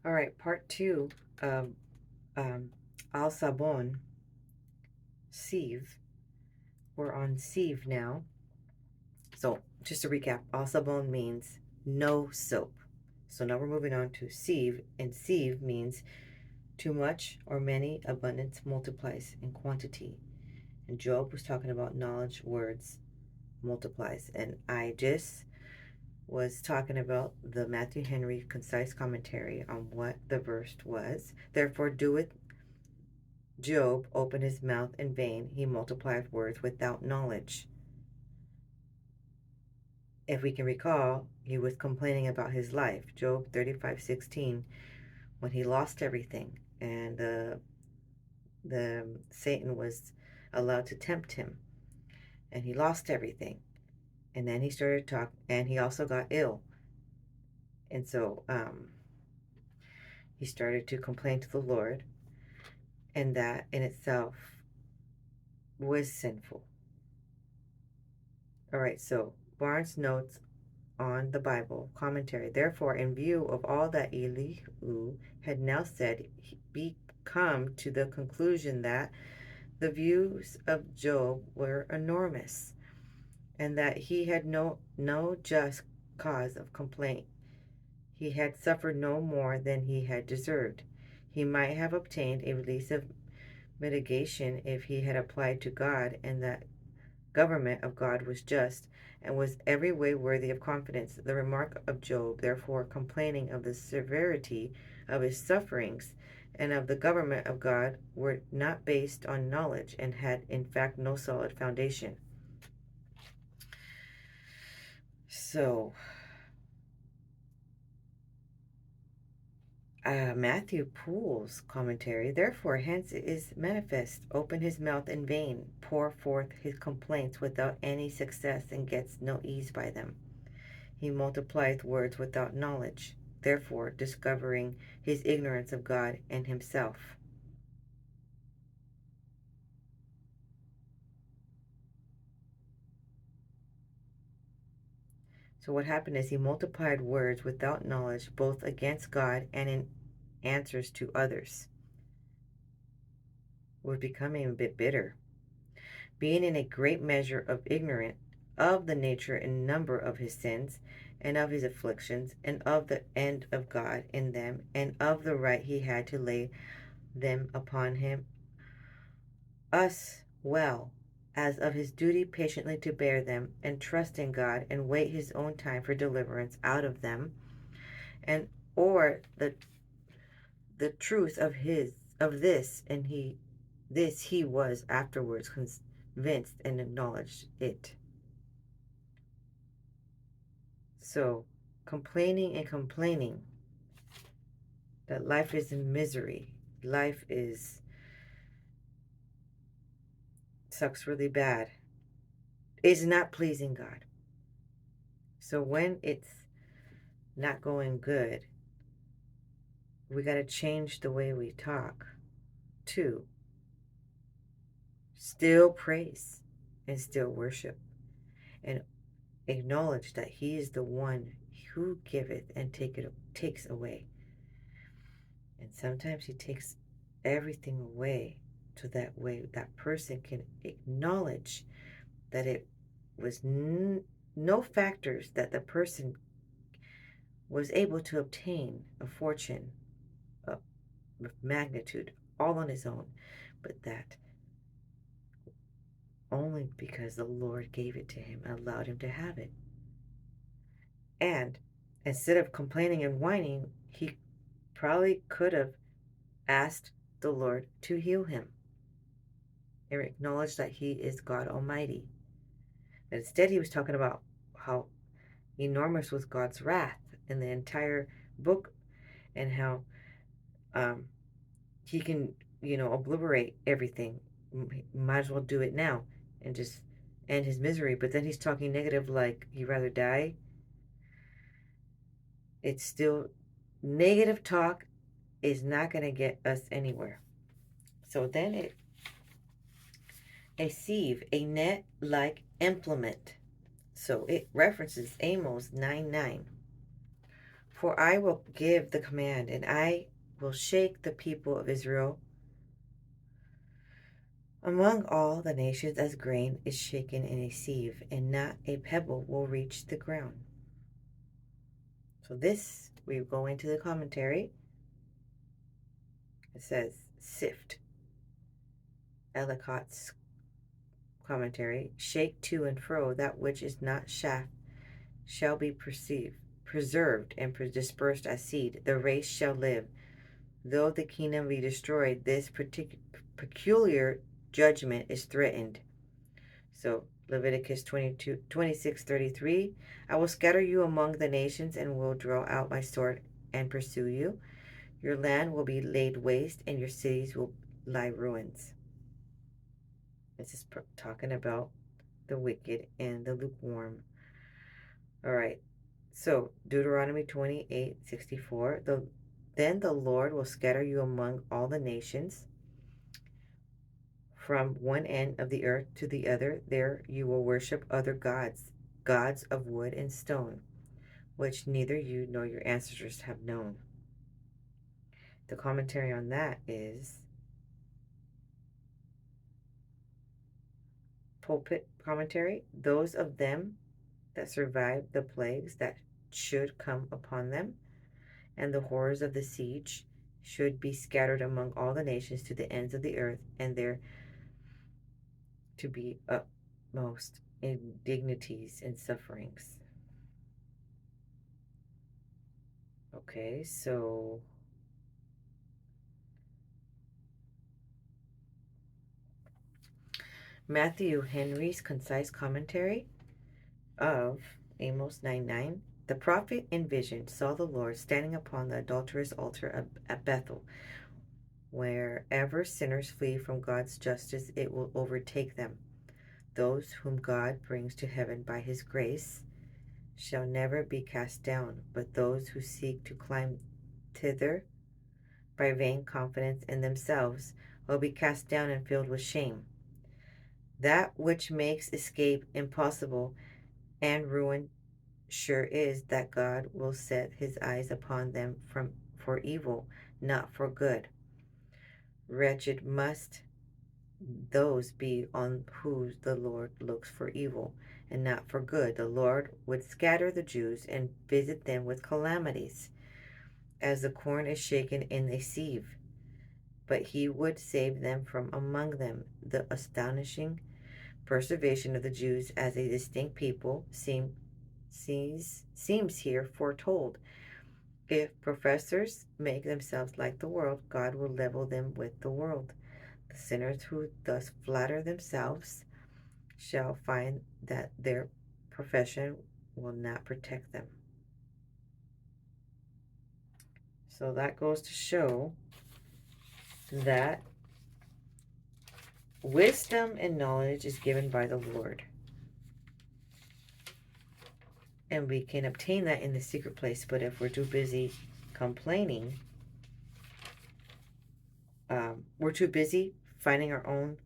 All right, part two of um, Al Sabon, Sieve. We're on Sieve now. So, just to recap, Al Sabon means no soap. So now we're moving on to Sieve, and Sieve means too much or many, abundance multiplies in quantity. And Job was talking about knowledge, words, multiplies. And I just was talking about the Matthew Henry concise commentary on what the verse was. Therefore, doeth Job open his mouth in vain, he multiplied words without knowledge. If we can recall, he was complaining about his life. Job 35:16, when he lost everything and the Satan was allowed to tempt him and he lost everything. And then he started talking, and he also got ill. And so he started to complain to the Lord, and that in itself was sinful. All right, so Barnes notes on the Bible commentary. Therefore, in view of all that Elihu had now said, he come to the conclusion that the views of Job were enormous, and that he had no just cause of complaint. He had suffered no more than he had deserved. He might have obtained a release of mitigation if he had applied to God, and that government of God was just and was every way worthy of confidence. The remark of Job, therefore, complaining of the severity of his sufferings and of the government of God, were not based on knowledge and had, in fact, no solid foundation. So, Matthew Poole's commentary, therefore, hence it is manifest, open his mouth in vain, pour forth his complaints without any success, and gets no ease by them. He multiplieth words without knowledge, therefore discovering his ignorance of God and himself. So what happened is he multiplied words without knowledge, both against God and in answers to others. Was becoming a bit bitter, being in a great measure of ignorant of the nature and number of his sins, and of his afflictions, and of the end of God in them, and of the right he had to lay them upon him, us well, as of his duty patiently to bear them, and trust in God, and wait his own time for deliverance out of them, and or the truth of this, and he was afterwards convinced and acknowledged it. So, complaining and complaining that life is in misery, life sucks really bad, is not pleasing God. So when it's not going good, we got to change the way we talk to still praise and still worship and acknowledge that he is the one who giveth and takes away. And sometimes he takes everything away so that way that person can acknowledge that it was no factors that the person was able to obtain a fortune of magnitude all on his own, but that only because the Lord gave it to him, allowed him to have it. And instead of complaining and whining, he probably could have asked the Lord to heal him and acknowledged that he is God Almighty. But instead, he was talking about how enormous was God's wrath in the entire book, and how he can, obliterate everything. Might as well do it now and just end his misery. But then he's talking negative, like he'd rather die. It's still negative talk is not going to get us anywhere. So then a sieve, a net like implement. So it references Amos 9:9. For I will give the command, and I will shake the people of Israel among all the nations as grain is shaken in a sieve, and not a pebble will reach the ground. So this, we go into the commentary. It says, sift. Ellicott's commentary, shake to and fro that which is not chaff shall be preserved and dispersed as seed. The race shall live. Though the kingdom be destroyed, this peculiar judgment is threatened. So Leviticus 26:33, I will scatter you among the nations and will draw out my sword and pursue you. Your land will be laid waste and your cities will lie ruins. This is talking about the wicked and the lukewarm. All right. So Deuteronomy 28:64, then the Lord will scatter you among all the nations from one end of the earth to the other. There you will worship other gods, gods of wood and stone, which neither you nor your ancestors have known. The commentary on that is pulpit commentary. Those of them that survive the plagues that should come upon them and the horrors of the siege should be scattered among all the nations to the ends of the earth, and there to be utmost indignities and sufferings. Okay, so Matthew Henry's concise commentary of Amos 9:9. The prophet in vision saw the Lord standing upon the adulterous altar at Bethel. Wherever sinners flee from God's justice, it will overtake them. Those whom God brings to heaven by his grace shall never be cast down, but those who seek to climb thither by vain confidence in themselves will be cast down and filled with shame. That which makes escape impossible and ruin sure is that God will set his eyes upon them for evil, not for good. Wretched must those be on whose the Lord looks for evil and not for good. The Lord would scatter the Jews and visit them with calamities, as the corn is shaken in a sieve, but he would save them from among them. The astonishing preservation of the Jews as a distinct people seems here foretold. If professors make themselves like the world, God will level them with the world. The sinners who thus flatter themselves shall find that their profession will not protect them. So that goes to show that wisdom and knowledge is given by the Lord. And we can obtain that in the secret place. But if we're too busy complaining, we're too busy finding our own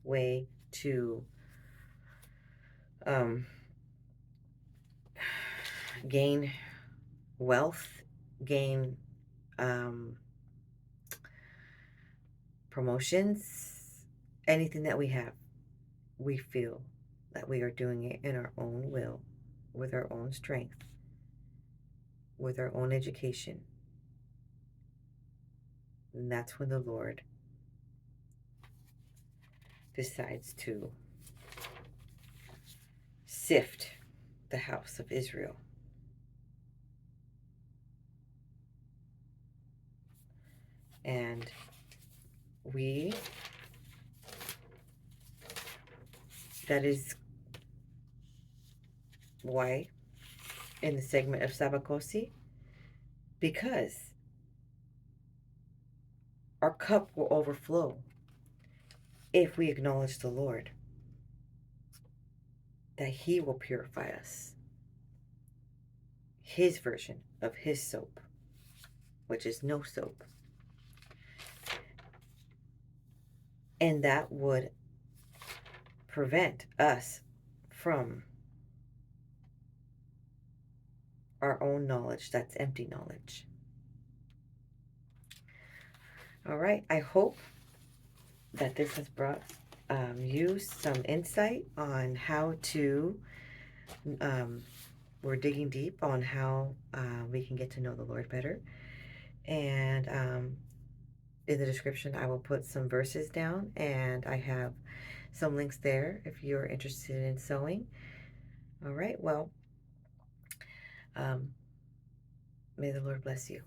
way to gain wealth, gain promotions, anything that we have, we feel that we are doing it in our own will, with our own strength, with our own education. And that's when the Lord decides to sift the house of Israel. And that is why in the segment of Sabakosi, because our cup will overflow if we acknowledge the Lord, that he will purify us. His version of his soap, which is no soap. And that would prevent us from our own knowledge that's empty knowledge. All right, I hope that this has brought you some insight on how to, um, we're digging deep on how we can get to know the Lord better. And in the description, I will put some verses down, and I have some links there if you're interested in sewing. All right, well, um, may the Lord bless you.